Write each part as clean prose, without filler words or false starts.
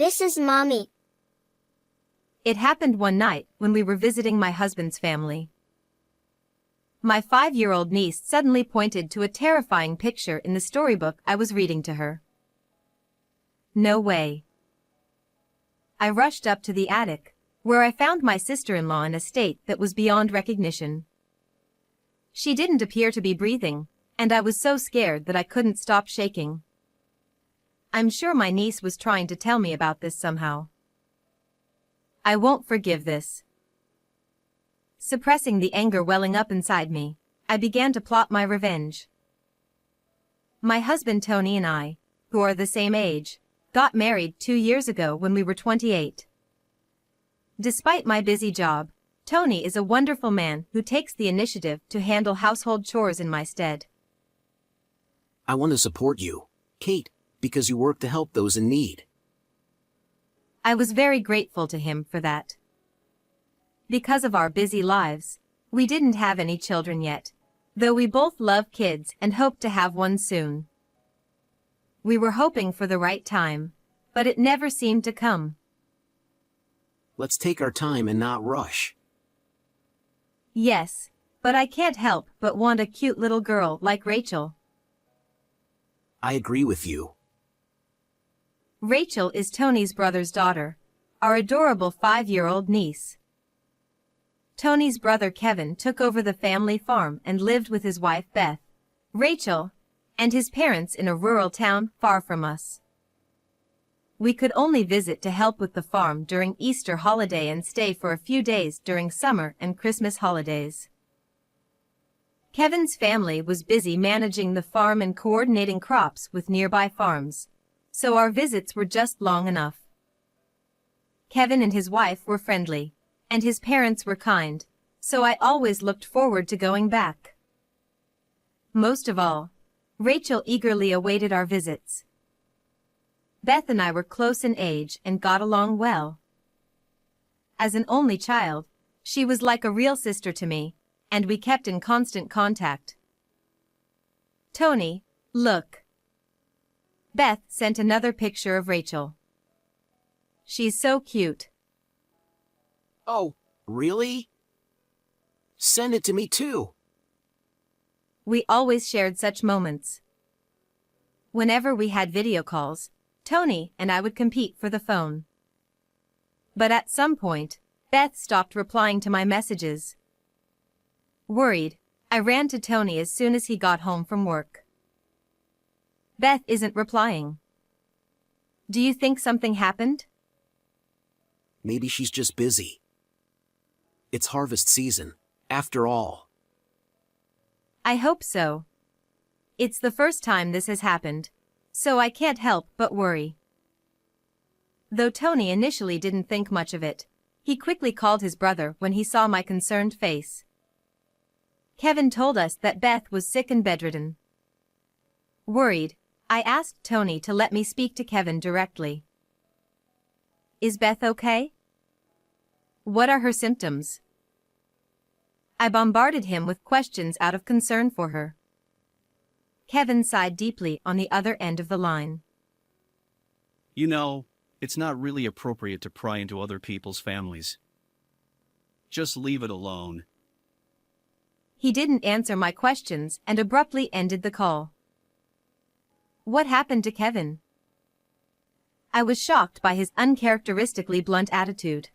This is Mommy. It happened one night when we were visiting my husband's family. My 5-year-old niece suddenly pointed to a terrifying picture in the storybook I was reading to her. No way. I rushed up to the attic, where I found my sister-in-law in a state that was beyond recognition. She didn't appear to be breathing, and I was so scared that I couldn't stop shaking. I'm sure my niece was trying to tell me about this somehow. I won't forgive this. Suppressing the anger welling up inside me, I began to plot my revenge. My husband Tony and I, who are the same age, got married 2 years ago when we were 28. Despite my busy job, Tony is a wonderful man who takes the initiative to handle household chores in my stead. I want to support you, Kate, because you work to help those in need. I was very grateful to him for that. Because of our busy lives, we didn't have any children yet, though we both love kids and hope to have one soon. We were hoping for the right time, but it never seemed to come. Let's take our time and not rush. Yes, but I can't help but want a cute little girl like Rachel. I agree with you. Rachel is Tony's brother's daughter, our adorable 5-year-old niece. Tony's brother Kevin took over the family farm and lived with his wife Beth, Rachel, and his parents in a rural town far from us. We could only visit to help with the farm during Easter holiday and stay for a few days during summer and Christmas holidays. Kevin's family was busy managing the farm and coordinating crops with nearby farms, so our visits were just long enough. Kevin and his wife were friendly, and his parents were kind, so I always looked forward to going back. Most of all, Rachel eagerly awaited our visits. Beth and I were close in age and got along well. As an only child, she was like a real sister to me, and we kept in constant contact. Tony, look. Beth sent another picture of Rachel. She's so cute. Oh, really? Send it to me too. We always shared such moments. Whenever we had video calls, Tony and I would compete for the phone. But at some point, Beth stopped replying to my messages. Worried, I ran to Tony as soon as he got home from work. Beth isn't replying. Do you think something happened? Maybe she's just busy. It's harvest season, after all. I hope so. It's the first time this has happened, so I can't help but worry. Though Tony initially didn't think much of it, he quickly called his brother when he saw my concerned face. Kevin told us that Beth was sick and bedridden. Worried, I asked Tony to let me speak to Kevin directly. Is Beth okay? What are her symptoms? I bombarded him with questions out of concern for her. Kevin sighed deeply on the other end of the line. You know, it's not really appropriate to pry into other people's families. Just leave it alone. He didn't answer my questions and abruptly ended the call. What happened to Kevin? I was shocked by his uncharacteristically blunt attitude.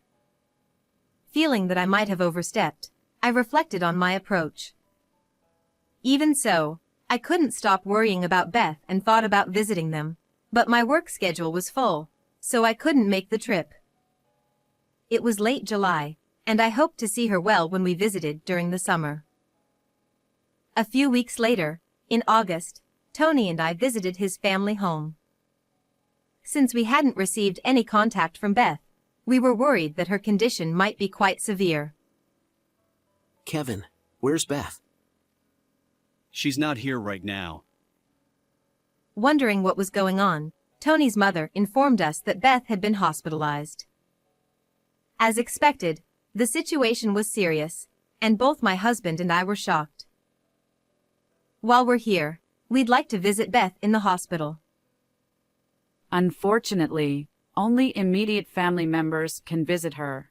Feeling that I might have overstepped, I reflected on my approach. Even so, I couldn't stop worrying about Beth and thought about visiting them, but my work schedule was full, so I couldn't make the trip. It was late July, and I hoped to see her well when we visited during the summer. A few weeks later, in August, Tony and I visited his family home. Since we hadn't received any contact from Beth, we were worried that her condition might be quite severe. Kevin, where's Beth? She's not here right now. Wondering what was going on, Tony's mother informed us that Beth had been hospitalized. As expected, the situation was serious, and both my husband and I were shocked. While we're here, we'd like to visit Beth in the hospital. Unfortunately, Only immediate family members can visit her.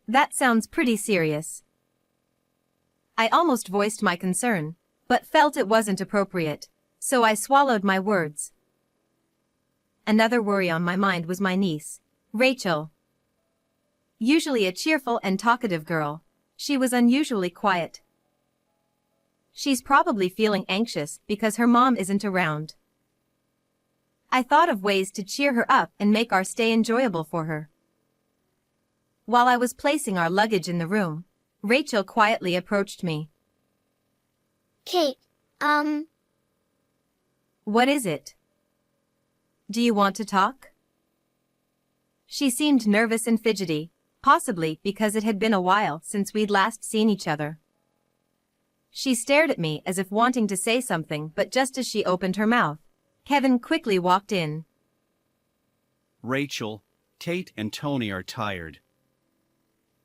That sounds pretty serious. I almost voiced my concern, but felt it wasn't appropriate, so I swallowed my words. Another worry on my mind was my niece, Rachel. Usually a cheerful and talkative girl, she was unusually quiet. She's probably feeling anxious because her mom isn't around. I thought of ways to cheer her up and make our stay enjoyable for her. While I was placing our luggage in the room, Rachel quietly approached me. Kate, What is it? Do you want to talk? She seemed nervous and fidgety, possibly because it had been a while since we'd last seen each other. She stared at me as if wanting to say something, but just as she opened her mouth, Kevin quickly walked in. Rachel, Kate and Tony are tired.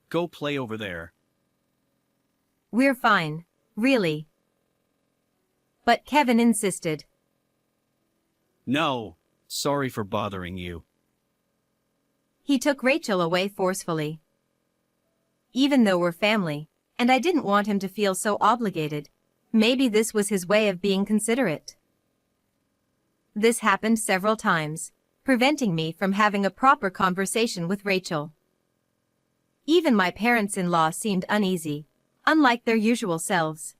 Go play over there. We're fine, really. But Kevin insisted. No, sorry for bothering you. He took Rachel away forcefully. Even though we're family, and I didn't want him to feel so obligated, maybe this was his way of being considerate. This happened several times, preventing me from having a proper conversation with Rachel. Even my parents-in-law seemed uneasy, unlike their usual selves.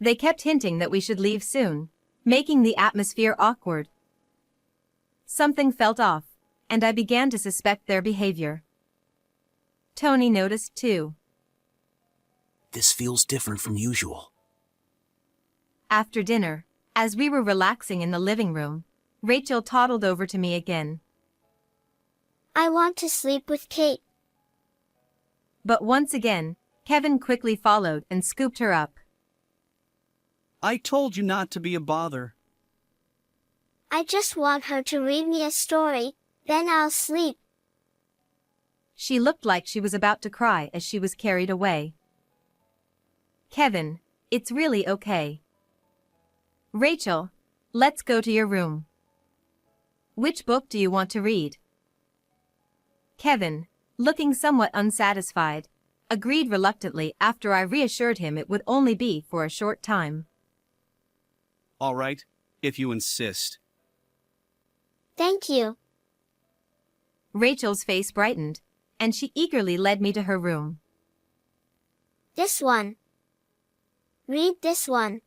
They kept hinting that we should leave soon, making the atmosphere awkward. Something felt off, and I began to suspect their behavior. Tony noticed too. This feels different from usual. After dinner, as we were relaxing in the living room, Rachel toddled over to me again. I want to sleep with Kate. But once again, Kevin quickly followed and scooped her up. I told you not to be a bother. I just want her to read me a story, then I'll sleep. She looked like she was about to cry as she was carried away. Kevin, it's really okay. Rachel, let's go to your room. Which book do you want to read? Kevin, looking somewhat unsatisfied, agreed reluctantly after I reassured him it would only be for a short time. All right, if you insist. Thank you. Rachel's face brightened, and she eagerly led me to her room. This one. Read this one.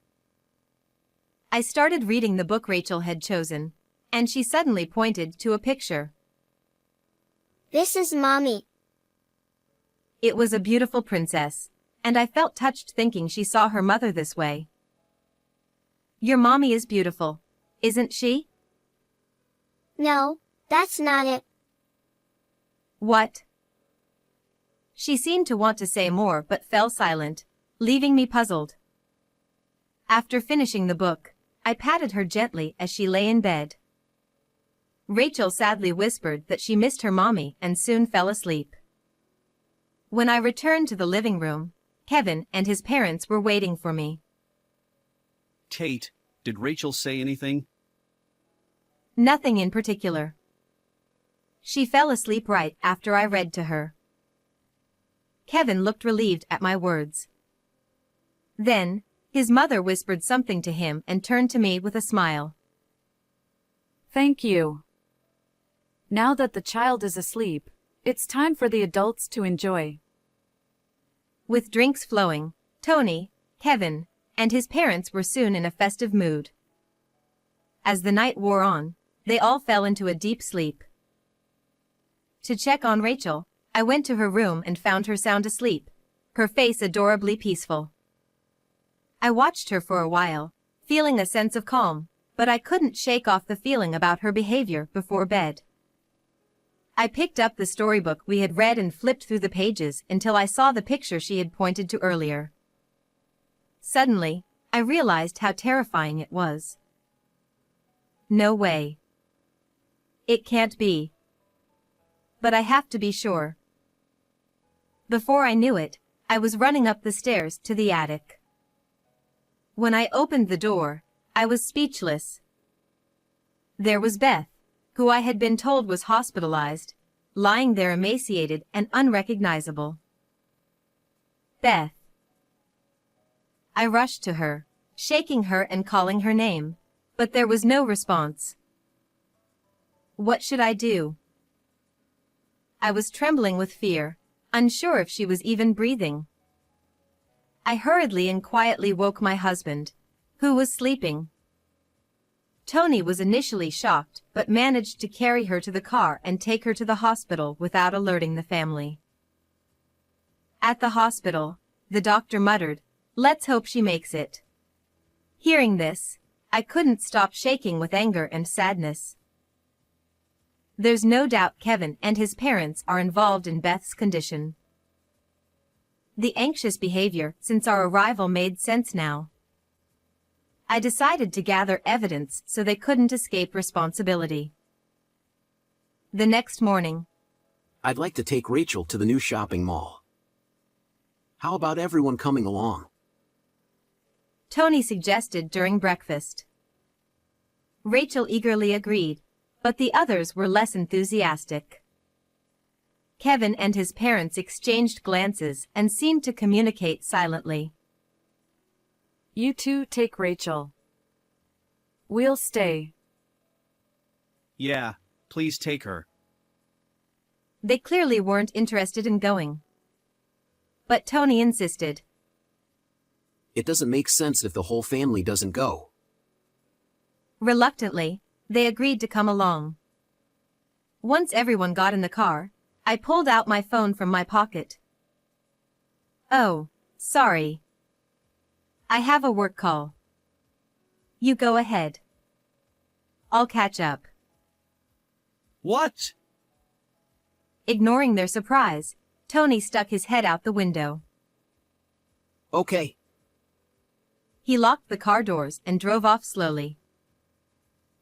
I started reading the book Rachel had chosen, and she suddenly pointed to a picture. This is Mommy. It was a beautiful princess, and I felt touched thinking she saw her mother this way. Your mommy is beautiful, isn't she? No, that's not it. What? She seemed to want to say more but fell silent, leaving me puzzled. After finishing the book, I patted her gently as she lay in bed. Rachel sadly whispered that she missed her mommy and soon fell asleep. When I returned to the living room, Kevin and his parents were waiting for me. Kate, did Rachel say anything? Nothing in particular. She fell asleep right after I read to her. Kevin looked relieved at my words. Then, his mother whispered something to him and turned to me with a smile. Thank you. Now that the child is asleep, it's time for the adults to enjoy. With drinks flowing, Tony, Kevin, and his parents were soon in a festive mood. As the night wore on, they all fell into a deep sleep. To check on Rachel, I went to her room and found her sound asleep, her face adorably peaceful. I watched her for a while, feeling a sense of calm, but I couldn't shake off the feeling about her behavior before bed. I picked up the storybook we had read and flipped through the pages until I saw the picture she had pointed to earlier. Suddenly, I realized how terrifying it was. No way. It can't be. But I have to be sure. Before I knew it, I was running up the stairs to the attic. When I opened the door, I was speechless. There was Beth, who I had been told was hospitalized, lying there emaciated and unrecognizable. Beth. I rushed to her, shaking her and calling her name, but there was no response. What should I do? I was trembling with fear, unsure if she was even breathing. I hurriedly and quietly woke my husband, who was sleeping. Tony was initially shocked but managed to carry her to the car and take her to the hospital without alerting the family. At the hospital, the doctor muttered, "Let's hope she makes it." Hearing this, I couldn't stop shaking with anger and sadness. There's no doubt Kevin and his parents are involved in Beth's condition. The anxious behavior since our arrival made sense now. I decided to gather evidence so they couldn't escape responsibility. The next morning, I'd like to take Rachel to the new shopping mall. How about everyone coming along? Tony suggested during breakfast. Rachel eagerly agreed, but the others were less enthusiastic. Kevin and his parents exchanged glances and seemed to communicate silently. You two take Rachel. We'll stay. Yeah, please take her. They clearly weren't interested in going. But Tony insisted. It doesn't make sense if the whole family doesn't go. Reluctantly, they agreed to come along. Once everyone got in the car, I pulled out my phone from my pocket. Oh, sorry. I have a work call. You go ahead. I'll catch up. What? Ignoring their surprise, Tony stuck his head out the window. Okay. He locked the car doors and drove off slowly.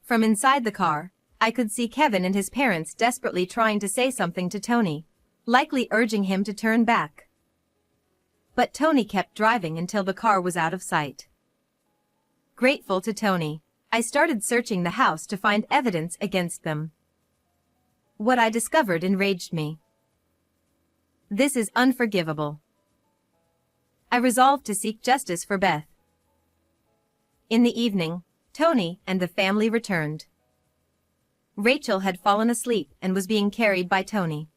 From inside the car, I could see Kevin and his parents desperately trying to say something to Tony, likely urging him to turn back. But Tony kept driving until the car was out of sight. Grateful to Tony, I started searching the house to find evidence against them. What I discovered enraged me. This is unforgivable. I resolved to seek justice for Beth. In the evening, Tony and the family returned. Rachel had fallen asleep and was being carried by Tony.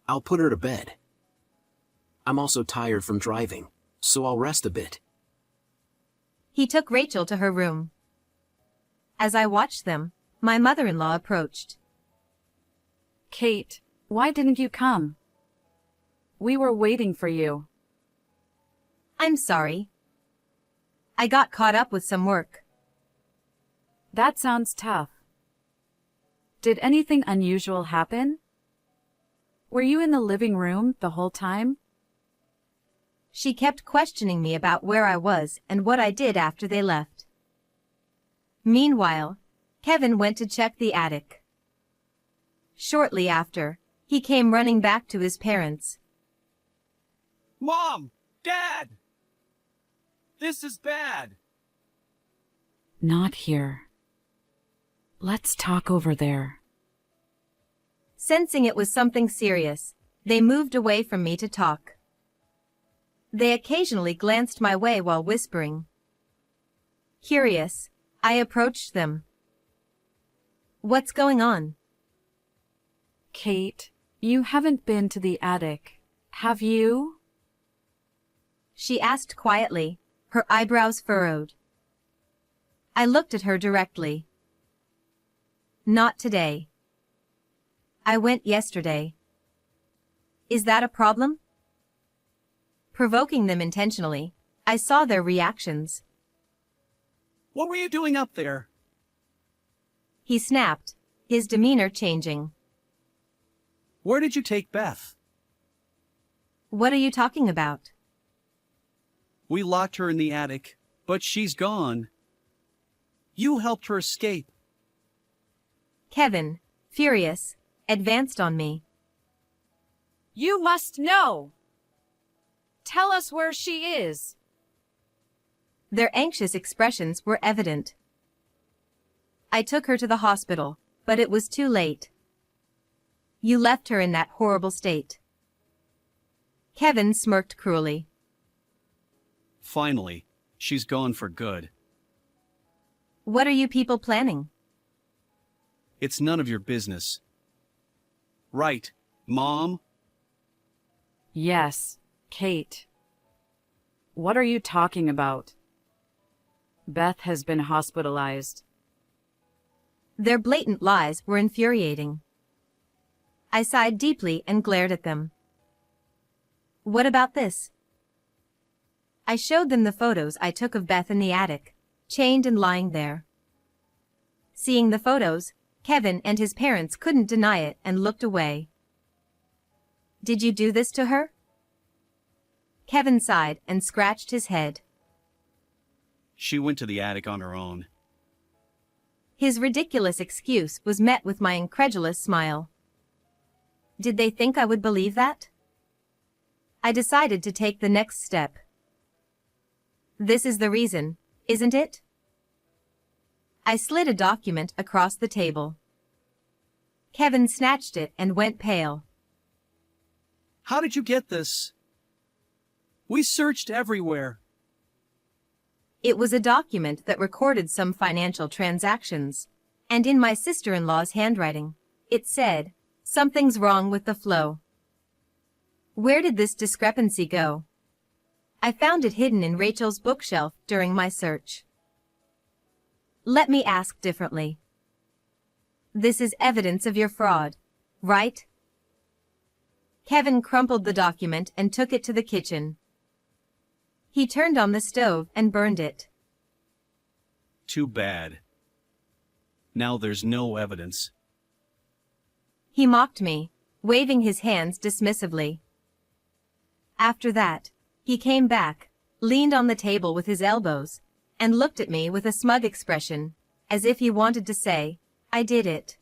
I'll put her to bed. I'm also tired from driving, so I'll rest a bit. He took Rachel to her room. As I watched them, my mother-in-law approached. Kate, why didn't you come? We were waiting for you. I'm sorry. I got caught up with some work. That sounds tough. Did anything unusual happen? Were you in the living room the whole time? She kept questioning me about where I was and what I did after they left. Meanwhile, Kevin went to check the attic. Shortly after, he came running back to his parents. Mom! Dad! This is bad! Not here. Let's talk over there. Sensing it was something serious, they moved away from me to talk. They occasionally glanced my way while whispering. Curious, I approached them. What's going on? Kate, you haven't been to the attic, have you? She asked quietly, her eyebrows furrowed. I looked at her directly. Not today. I went yesterday. Is that a problem? Provoking them intentionally, I saw their reactions. What were you doing up there? He snapped, his demeanor changing. Where did you take Beth? What are you talking about? We locked her in the attic, but she's gone. You helped her escape. Kevin, furious, advanced on me. You must know! Tell us where she is. Their anxious expressions were evident. I took her to the hospital, But it was too late. You left her in that horrible state. Kevin smirked cruelly. Finally, she's gone for good. What are you people planning? It's none of your business. Right, Mom? Yes, Kate. What are you talking about? Beth has been hospitalized. Their blatant lies were infuriating. I sighed deeply and glared at them. What about this? I showed them the photos I took of Beth in the attic, chained and lying there. Seeing the photos, Kevin and his parents couldn't deny it and looked away. Did you do this to her? Kevin sighed and scratched his head. She went to the attic on her own. His ridiculous excuse was met with my incredulous smile. Did they think I would believe that? I decided to take the next step. This is the reason, isn't it? I slid a document across the table. Kevin snatched it and went pale. How did you get this? We searched everywhere. It was a document that recorded some financial transactions, and in my sister-in-law's handwriting, it said, "Something's wrong with the flow." Where did this discrepancy go? I found it hidden in Rachel's bookshelf during my search. Let me ask differently. This is evidence of your fraud, right? Kevin crumpled the document and took it to the kitchen. He turned on the stove and burned it. Too bad. Now there's no evidence. He mocked me, waving his hands dismissively. After that, he came back, leaned on the table with his elbows, and looked at me with a smug expression, as if he wanted to say, "I did it."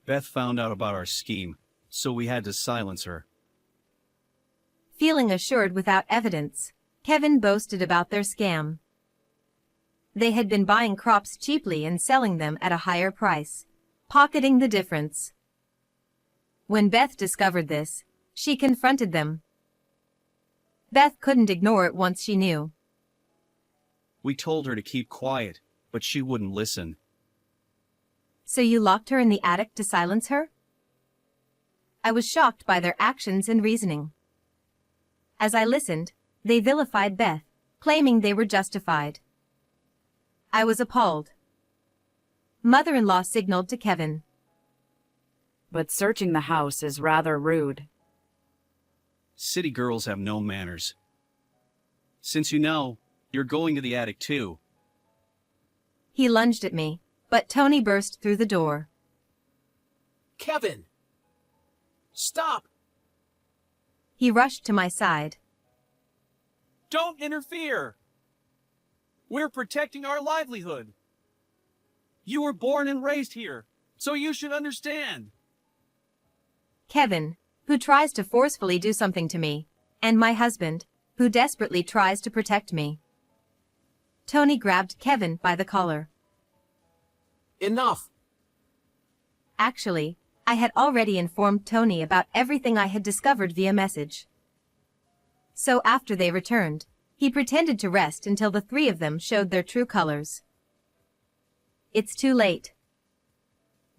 Beth found out about our scheme, so we had to silence her. Feeling assured without evidence, Kevin boasted about their scam. They had been buying crops cheaply and selling them at a higher price, pocketing the difference. When Beth discovered this, she confronted them. Beth couldn't ignore it once she knew. We told her to keep quiet, but she wouldn't listen. So you locked her in the attic to silence her? I was shocked by their actions and reasoning. As I listened, they vilified Beth, claiming they were justified. I was appalled. Mother-in-law signaled to Kevin. But searching the house is rather rude. City girls have no manners. Since you know, you're going to the attic too. He lunged at me, but Tony burst through the door. Kevin! Stop! He rushed to my side. Don't interfere! We're protecting our livelihood. You were born and raised here, so you should understand. Kevin, who tries to forcefully do something to me, and my husband, who desperately tries to protect me. Tony grabbed Kevin by the collar. Enough! Actually, I had already informed Tony about everything I had discovered via message. So after they returned, he pretended to rest until the three of them showed their true colors. It's too late.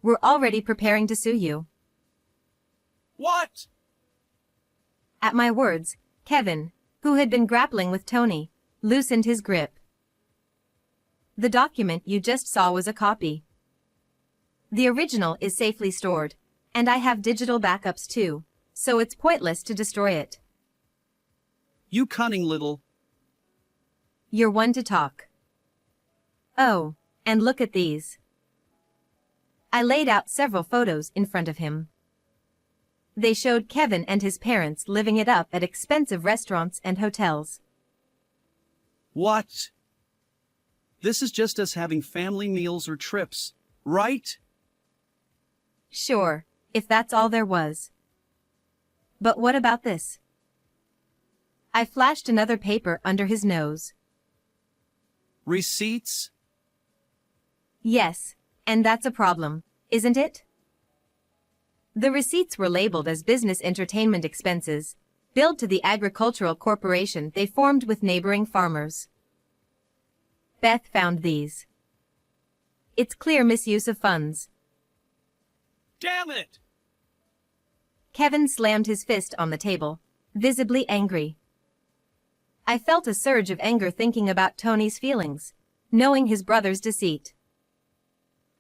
We're already preparing to sue you. What? At my words, Kevin, who had been grappling with Tony, loosened his grip. The document you just saw was a copy. The original is safely stored, and I have digital backups too, so it's pointless to destroy it. You cunning little... You're one to talk. Oh, and look at these. I laid out several photos in front of him. They showed Kevin and his parents living it up at expensive restaurants and hotels. What? This is just us having family meals or trips, right? Sure, if that's all there was. But what about this? I flashed another paper under his nose. Receipts? Yes, And that's a problem, isn't it? The receipts were labeled as business entertainment expenses, billed to the agricultural corporation they formed with neighboring farmers. Beth found these. It's clear misuse of funds. Damn it! Kevin slammed his fist on the table, visibly angry. I felt a surge of anger thinking about Tony's feelings, knowing his brother's deceit.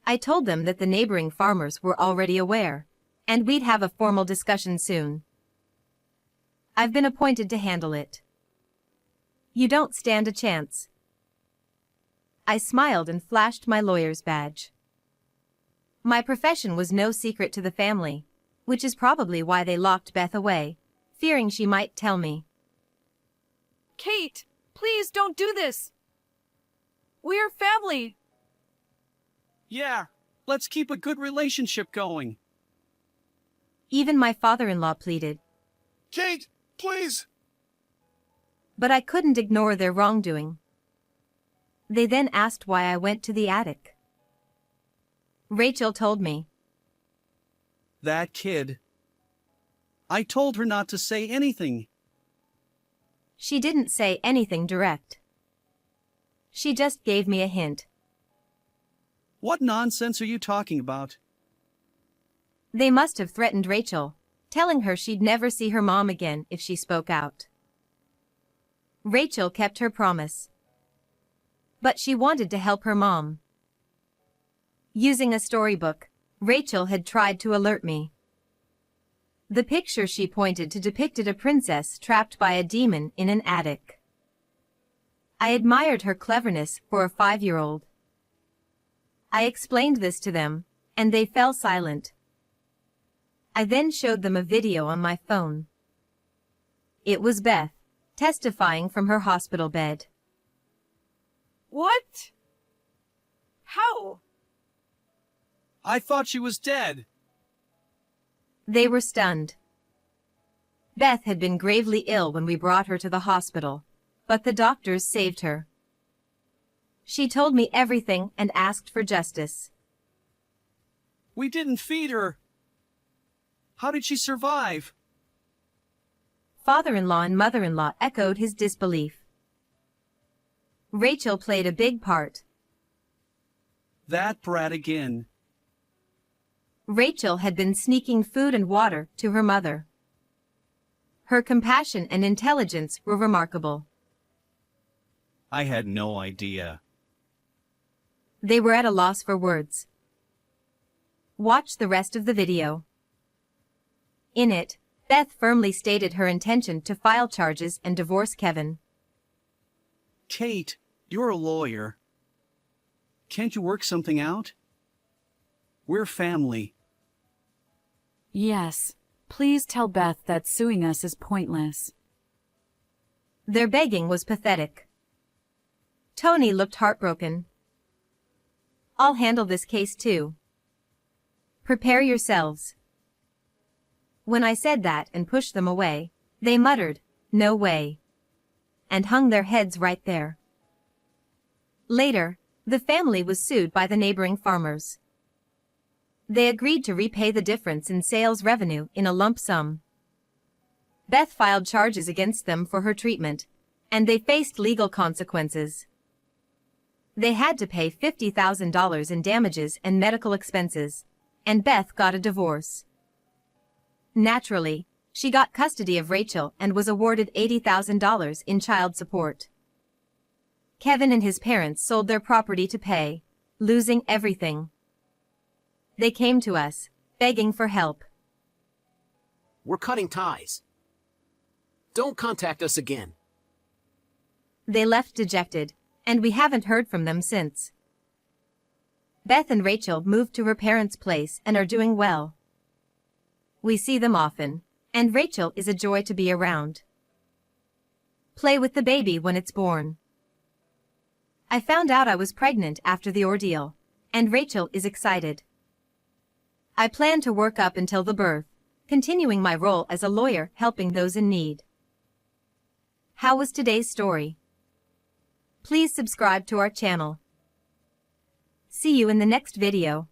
I told them that the neighboring farmers were already aware, and we'd have a formal discussion soon. I've been appointed to handle it. You don't stand a chance. I smiled and flashed my lawyer's badge. My profession was no secret to the family, which is probably why they locked Beth away, fearing she might tell me. Kate, please don't do this. We're family. Yeah, let's keep a good relationship going. Even my father-in-law pleaded. Kate, please! But I couldn't ignore their wrongdoing. They then asked why I went to the attic. Rachel told me. That kid. I told her not to say anything. She didn't say anything direct. She just gave me a hint. What nonsense are you talking about? They must have threatened Rachel, telling her she'd never see her mom again if she spoke out. Rachel kept her promise. But she wanted to help her mom. Using a storybook, Rachel had tried to alert me. The picture she pointed to depicted a princess trapped by a demon in an attic. I admired her cleverness for a 5-year-old. I explained this to them, and they fell silent. I then showed them a video on my phone. It was Beth, testifying from her hospital bed. What? How? I thought she was dead. They were stunned. Beth had been gravely ill when we brought her to the hospital, but the doctors saved her. She told me everything and asked for justice. We didn't feed her. How did she survive? Father-in-law and mother-in-law echoed his disbelief. Rachel played a big part. That brat again. Rachel had been sneaking food and water to her mother. Her compassion and intelligence were remarkable. I had no idea. They were at a loss for words. Watch the rest of the video. In it, Beth firmly stated her intention to file charges and divorce Kevin. Kate, you're a lawyer. Can't you work something out? We're family. Yes. Please tell Beth that suing us is pointless. Their begging was pathetic. Tony looked heartbroken. I'll handle this case too. Prepare yourselves. When I said that and pushed them away, they muttered, "No way," and hung their heads right there. Later, the family was sued by the neighboring farmers. They agreed to repay the difference in sales revenue in a lump sum. Beth filed charges against them for her treatment, and they faced legal consequences. They had to pay $50,000 in damages and medical expenses, and Beth got a divorce. Naturally, she got custody of Rachel and was awarded $80,000 in child support. Kevin and his parents sold their property to pay, losing everything. They came to us, begging for help. We're cutting ties. Don't contact us again. They left dejected, and we haven't heard from them since. Beth and Rachel moved to her parents' place and are doing well. We see them often, and Rachel is a joy to be around. Play with the baby when it's born. I found out I was pregnant after the ordeal, and Rachel is excited. I plan to work up until the birth, continuing my role as a lawyer helping those in need. How was today's story? Please subscribe to our channel. See you in the next video.